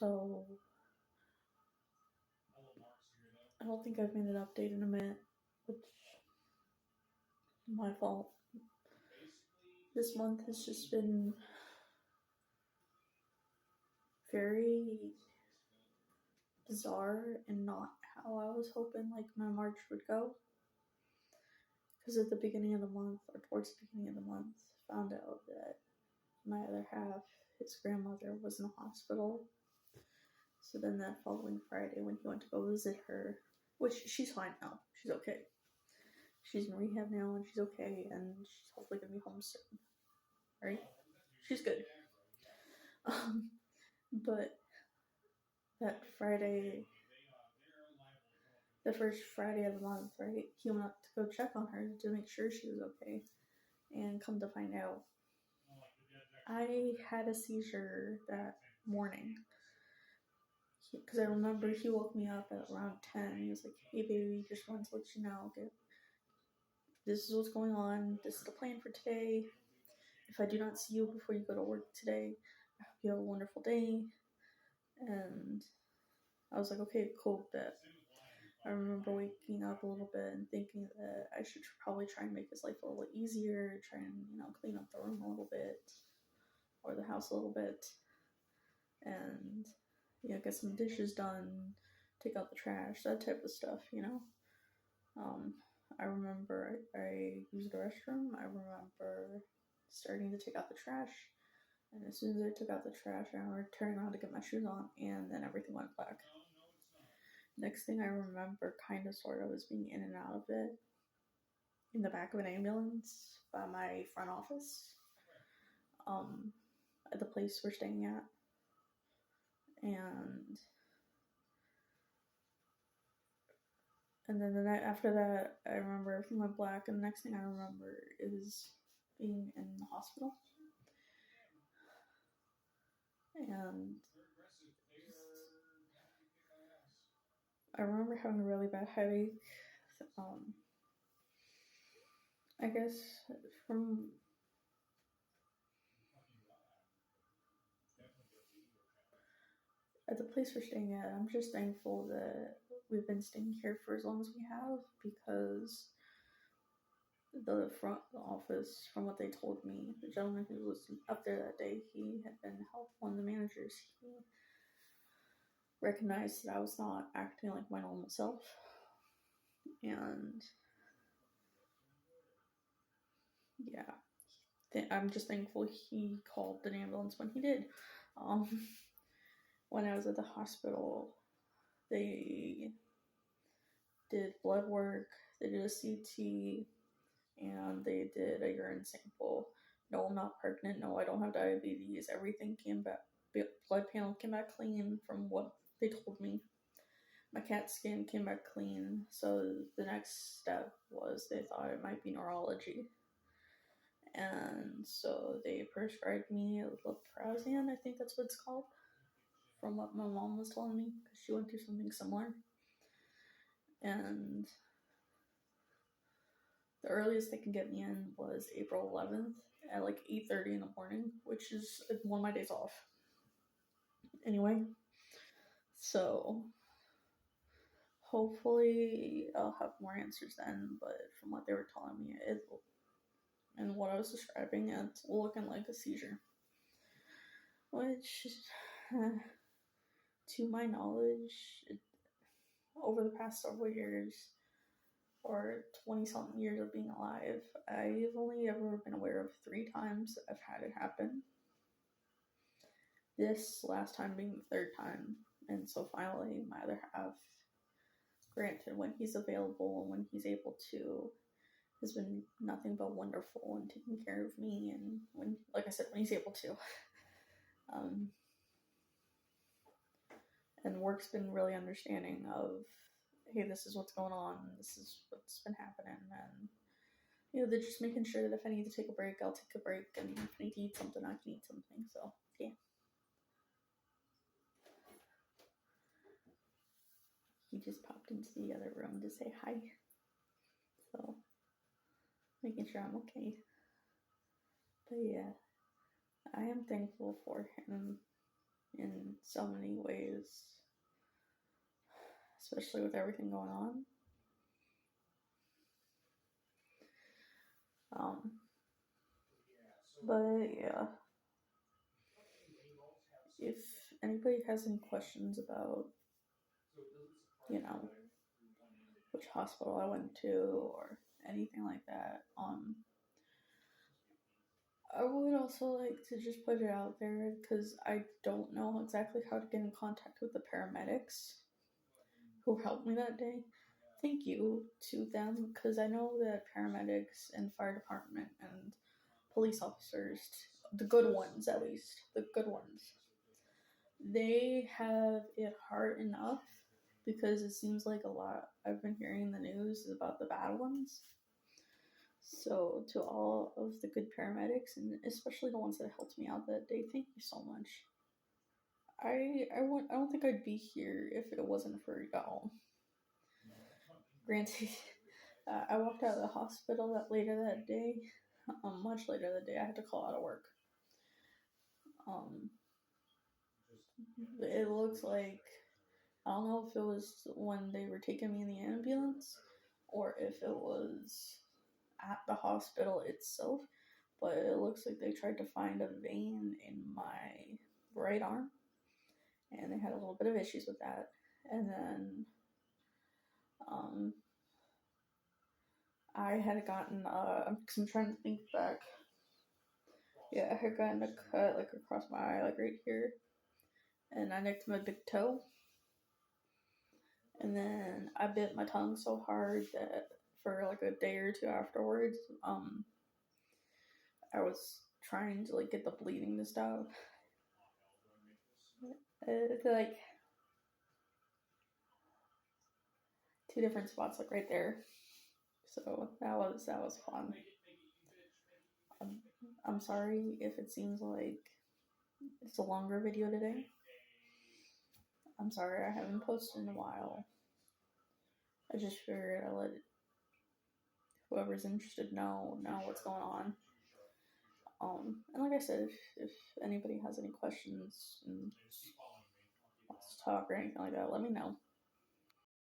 So I don't think I've made an update in a minute, which is my fault. This month has just been very bizarre and not how I was hoping like my March would go. Because at the beginning of the month, or towards the beginning of the month, found out that my other half, his grandmother, was in the hospital. So then that following Friday when he went to go visit her, which she's fine now, she's okay. She's in rehab now and she's okay, and she's hopefully gonna be home soon, right? She's good. But that Friday, the first Friday of the month, right, he went up to go check on her to make sure she was okay, and come to find out, I had a seizure that morning. Because I remember he woke me up at around 10. He was like, hey baby, just wanted to let you know, this is what's going on. This is the plan for today. If I do not see you before you go to work today, I hope you have a wonderful day. And I was like, okay, cool, bet. I remember waking up a little bit and thinking that I should probably try and make his life a little easier, try and, clean up the room a little bit, or the house a little bit, and, get some dishes done, take out the trash, that type of stuff, I remember I used the restroom. I remember starting to take out the trash, and as soon as I took out the trash, I remember turning around to get my shoes on, and then everything went black. Next thing I remember, kind of, sort of, was being in and out of it in the back of an ambulance by my front office, at the place we're staying at, and then the night after that, I remember everything went black, and the next thing I remember is being in the hospital. And I remember having a really bad headache. I guess from at the place we're staying at, I'm just thankful that we've been staying here for as long as we have, because the front office, from what they told me, the gentleman who was up there that day, he had been one of the managers. He recognized that I was not acting like my normal self, and yeah, I'm just thankful he called an ambulance when he did. When I was at the hospital, they did blood work, they did a CT, and they did a urine sample. No, I'm not pregnant. No, I don't have diabetes. Everything came back. Blood panel came back clean from what they told me. My CAT scan came back clean. So the next step was they thought it might be neurology. And so they prescribed me leprazian, I think that's what it's called, from what my mom was telling me, because she went through something similar. And the earliest they could get me in was April 11th at like 8:30 in the morning, which is one of my days off. Anyway, so hopefully I'll have more answers then, but from what they were telling me, and what I was describing, it's looking like a seizure. Which, to my knowledge, over the past several years, or 20-something years of being alive, I've only ever been aware of 3 times I've had it happen. This last time being the 3rd time. And so finally, my other half, granted, when he's available and when he's able to, has been nothing but wonderful and taking care of me. And when, like I said, when he's able to. And work's been really understanding of, hey, this is what's going on, this is what's been happening, and they're just making sure that if I need to take a break, I'll take a break, and if I need to eat something, I can eat something. So yeah. He just popped into the other room to say hi, so making sure I'm okay. But yeah, I am thankful for him, and so many ways, especially with everything going on. But yeah, if anybody has any questions about, you know, which hospital I went to or anything like that, I would also like to just put it out there because I don't know exactly how to get in contact with the paramedics who helped me that day. Thank you to them because I know that paramedics and fire department and police officers, the good ones at least, the good ones, they have it hard enough because it seems like a lot I've been hearing in the news is about the bad ones. So to all of the good paramedics and especially the ones that helped me out that day, thank you so much. I don't think I'd be here if it wasn't for y'all. Granted, I walked out of the hospital later that day, much later that day. I had to call out of work. It looks like, I don't know if it was when they were taking me in the ambulance or if it was at the hospital itself, but it looks like they tried to find a vein in my right arm and they had a little bit of issues with that. And then I had gotten, because I'm trying to think back. Yeah, I had gotten a cut like across my eye, like right here, and I nicked my big toe. And then I bit my tongue so hard that for like a day or two afterwards, I was trying to like get the bleeding to stop. It's like two different spots, like right there. So that was fun. I'm sorry if it seems like it's a longer video today. I'm sorry I haven't posted in a while. I just figured I'd let whoever's interested know what's going on. And like I said, if anybody has any questions and wants to talk or anything like that, let me know.